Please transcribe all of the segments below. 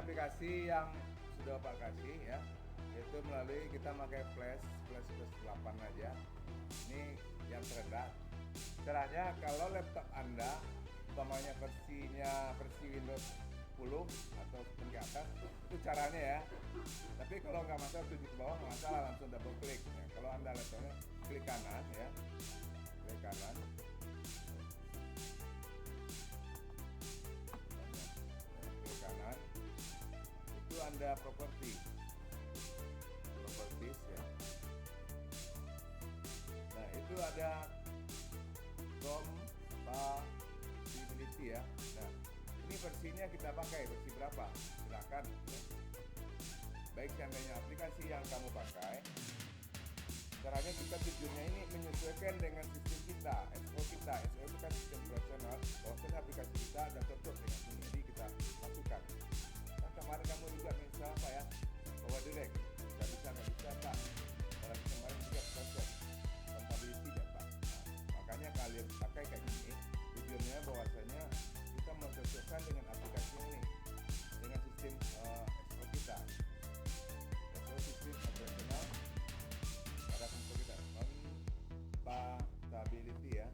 aplikasi yang sudah Pak kasih ya, yaitu melalui kita pakai flash plus 8 aja. Ini yang terendah. Caranya kalau laptop Anda umpamanya versi Windows 10 atau ke atas, itu caranya ya. Tapi kalau nggak masalah 7 ke bawah nggak masalah, langsung double klik ya. Kalau Anda laptopnya klik kanan ya, klik kanan, klik kanan, itu Anda properties ya. Nah itu ada compatibility ya. Nah ini versinya kita pakai versi berapa? Silakan ya. Baik seandainya aplikasi yang kamu pakai, caranya kita tujuannya ini menyesuaikan dengan sistem kita, SO kita. SO itu kan sistem operasional. Bahwasanya aplikasi kita ada cocok dengan ini, jadi kita masukkan. Nah, kemarin kamu juga misal apa ya, bawa direct, nggak bisa Pak. Kalau kemarin juga proses compatibility ya Pak. Nah, makanya kalian pakai kayak gini, tujuannya bahwasanya kita mencocokkan dengan aplikasi ini, dengan sistem SO kita. Sistem operasional pada komputer kita, compatibility ya.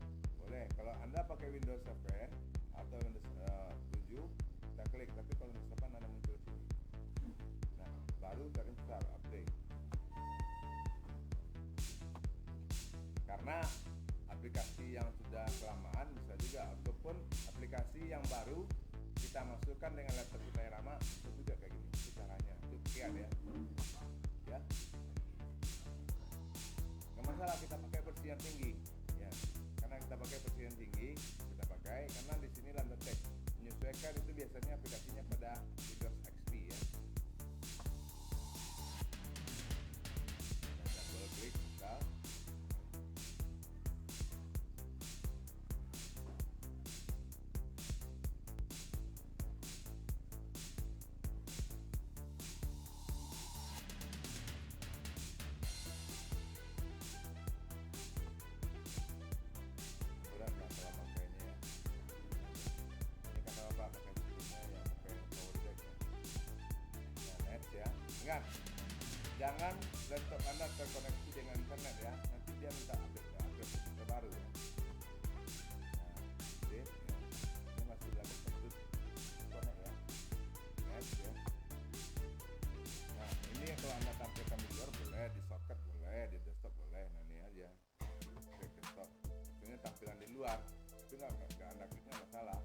Boleh kalau Anda pakai Windows 7 atau Windows 7 kita klik, tapi kalau Windows 8 Anda muncul sini. Nah baru terinstall update, karena aplikasi yang sudah kelamaan bisa juga, ataupun aplikasi yang baru kita masukkan dengan laptop kita yang lama, itu juga kayak gini. Itu caranya, itu kian ya. Ya, nggak masalah kita pakai versi yang tinggi ya, karena kita pakai versi yang tinggi kita pakai karena di sini Landatex menyesuaikan itu biasanya aplikasinya pada Windows XP ya. Kita double klik install. Ingat, jangan laptop Anda terkoneksi dengan internet ya, nanti dia minta update terbaru ya. Nah, update ya. Ini masih dalam bentuk connect ya, next ya. Nah ini kalau Anda tampilkan di luar boleh, di socket boleh, di desktop boleh. Nah ini aja, klik desktop, ini tampilan di luar, itu nggak Anda kliknya masalah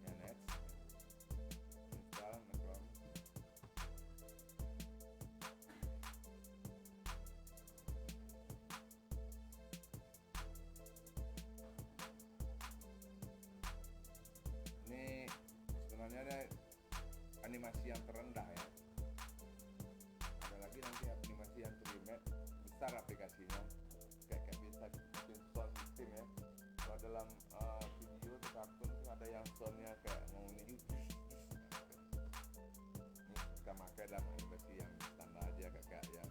ya. Next, install Chrome. Ini sebenarnya ada animasi yang terendah ya, ada lagi nanti animasi yang terlihat besar aplikasinya, kayak bisa bikin sound system ya. Kalau dalam video atau kartun itu ada yang soundnya kayak mau ini kita pakai dalam animasi yang standar aja, kayak yang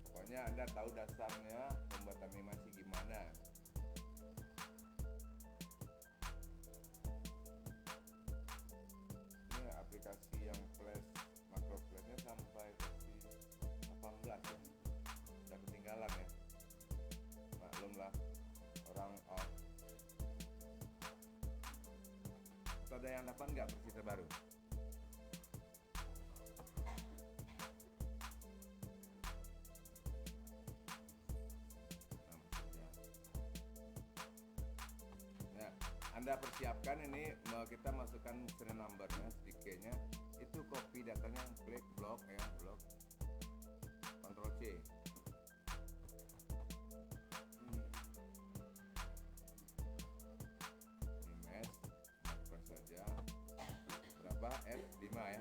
pokoknya Anda tahu dasarnya membuat animasi gimana. Aplikasi yang flash, makro flashnya sampai versi 18 ya, udah ketinggalan ya, maklumlah orang out. Atau ada yang dapat nggak versi terbaru? Nah, Anda persiapkan ini, kita masukkan serial numbernya, sedikitnya itu copy datanya, klik blok ya, blok, Ctrl C. Image, masukkan saja berapa, F5 ya.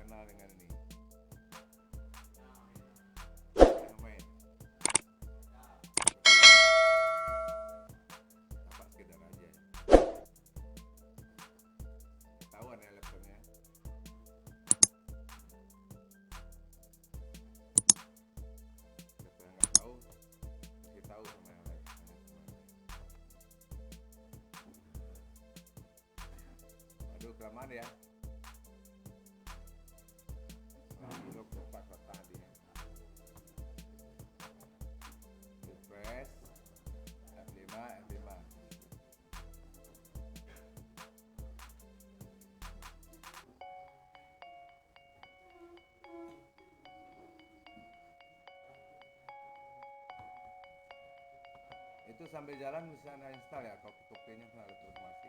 kenal dengan ini. Yang main. Apa sekedar aja. Ketahuan ya laptopnya. Siapa yang nggak tahu, kasih tahu sama yang lain. Aduh, kelamaan ya. Untuk tempat kotak dia. Refresh F5 F5. Itu sambil jalan bisa Anda install ya, kopi-kopinya kena ada informasi.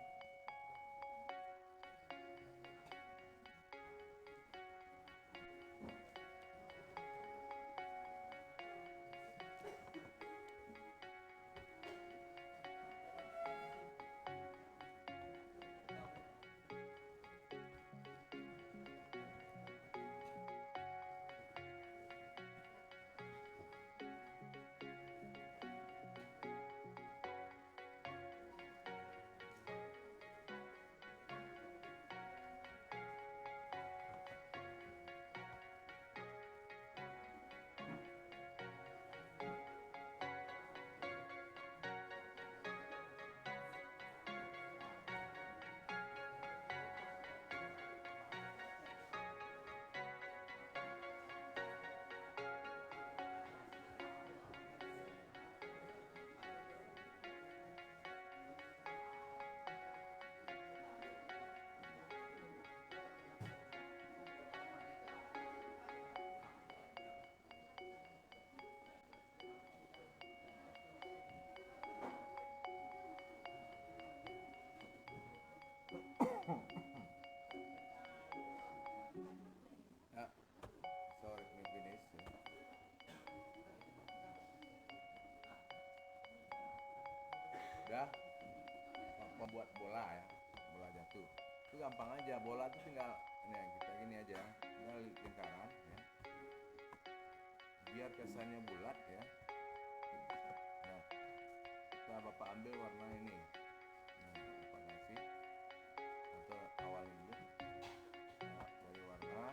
Ya, sorry, me finish ya. Udah membuat bola ya, bola jatuh. Itu gampang aja, bola itu tinggal ini kita gini aja, tinggal lingkaran ya. Biar kesannya bulat ya. Nah, setelah Bapak ambil warna ini. Nah, Bapak kasih atau awal dulu. Nah, dari warna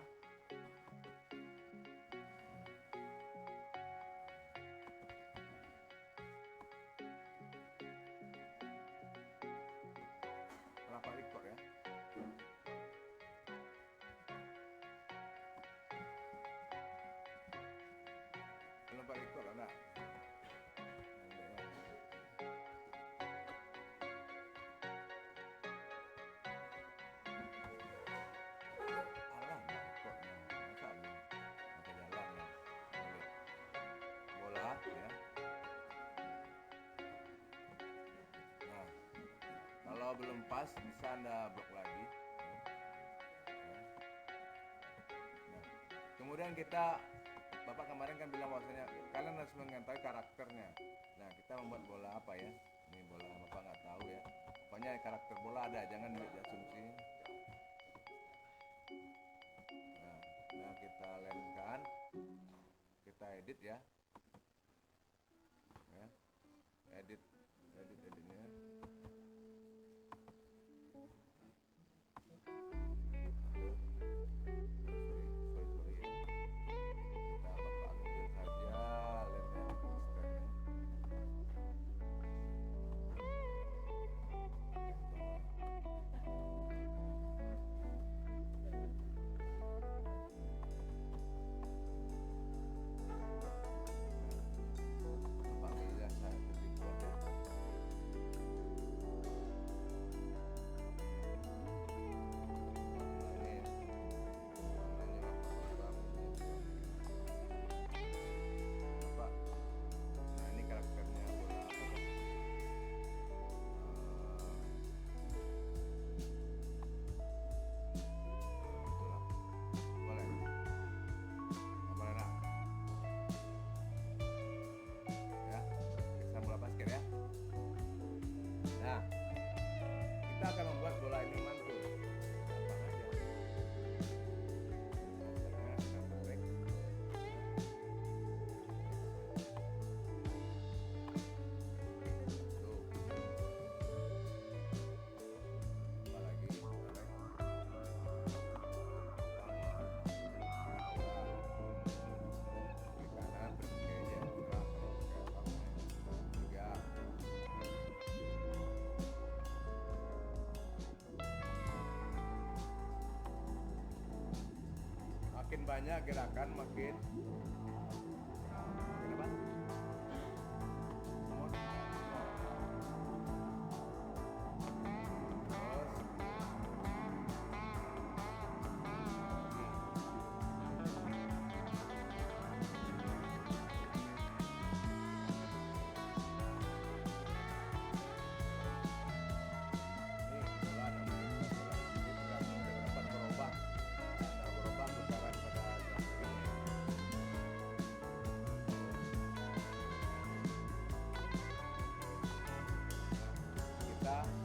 kelapa record ya. Kelapa record ada. Alah, recordnya. Masa belum mata jalan ya. Bola ya. Nah, kalau belum pas bisa Anda blok lagi. Ya. Nah, kemudian Bapak kemarin kan bilang bahwasanya kalian harus mengetahui karakternya. Nah, kita membuat bola apa ya? Ini bola Bapak nggak tahu ya. Pokoknya karakter bola ada, jangan diasumsi. Nah, kita lemkan, kita edit ya. Ya, editnya. banyak gerakan makin apa? Kita